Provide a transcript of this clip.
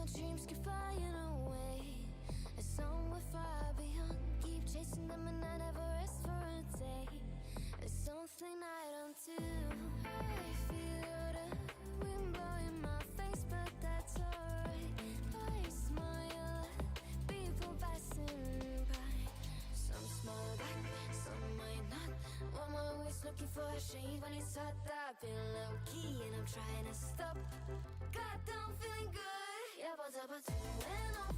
my dreams keep flying away, and somewhere far beyond. Keep chasing them and I never rest for a day. There's something I don't do. I feel the wind blowing my face, but that's alright. I smile at people passing by. Some smile back, some might not. I'm always looking for a change when it's hot. I've been low-key and I'm trying to stop. God, I'm feeling good. Yeah, but when I'm